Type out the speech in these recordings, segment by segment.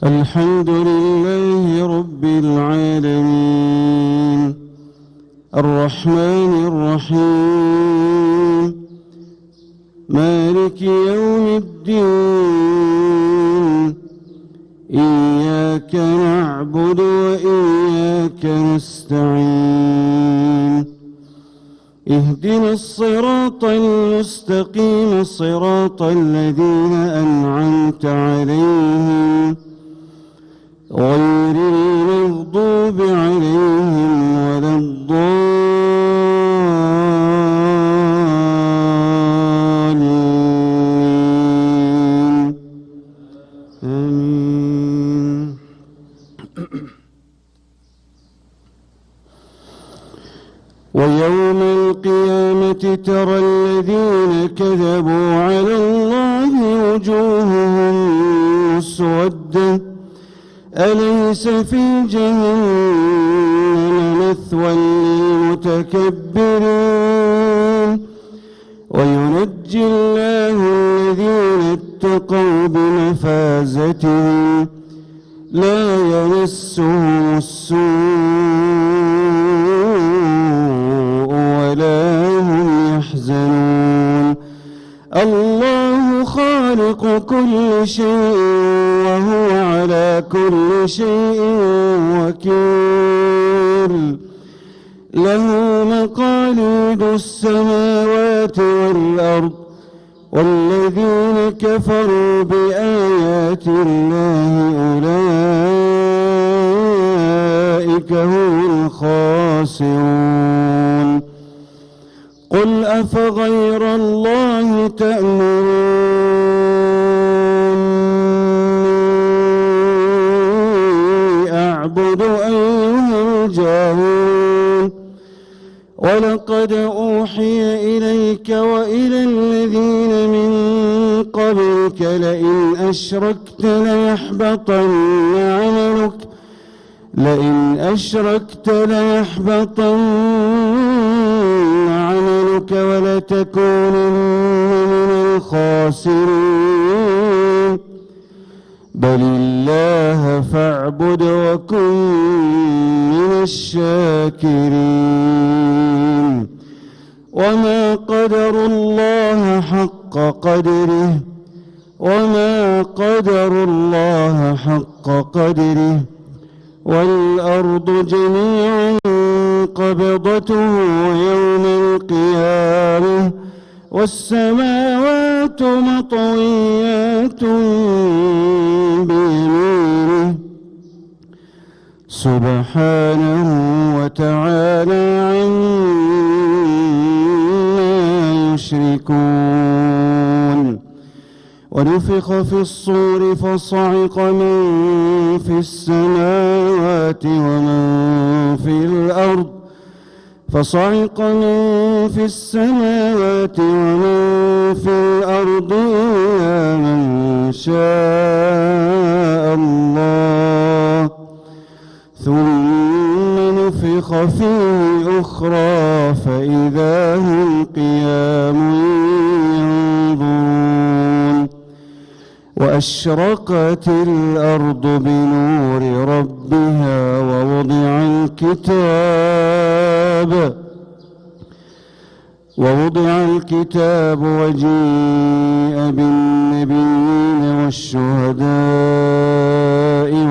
الحمد لله رب العالمين الرحمن الرحيم مالك يوم الدين إياك نعبد وإياك نستعين اهدنا الصراط المستقيم صراط الذين أنعمت عليهم غير المغضوب عليهم ولا الضالين آمين. ويوم القيامة ترى الذين كذبوا على الله وجوههم مسودة أليس في جهنم مثوى للمتكبرين وينجي الله الذين اتقوا بمفازتهم لا يمسهم السوء ولا هم يحزنون الله خالق كل شيء وهو على كل شيء وكيل له مقاليد السماوات والأرض والذين كفروا بآيات الله أولئك هم الخاسرون قل أفغير الله تأمروني أعبد أيها الجاهلون ولقد أوحي إليك وإلى الذين من قبلك لئن أشركت ليحبطن عملك ولتكونن من الخاسرين بل الله فاعبد وكن من الشاكرين وما قدروا الله حق قدره والأرض جميعا قبضته يوم القيامة والسماوات مطويات بيمينه سبحانه وتعالى عما يشركون ونفخ في الصور فصعق من في السماوات ومن في الأرض إلا من شاء الله ثم نفخ فيه أخرى فإذا هم قيام ينظرون وأشرقت الأرض بنور ربها ووضع الكتاب وجيء بالنبيين والشهداء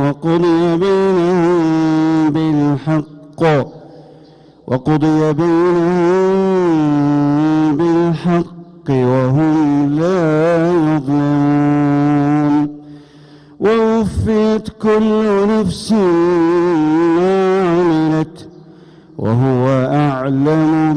وقضي بينهم بالحق وهم لا يظلمون ووفيت كل نفس ما عملت وهو أعلم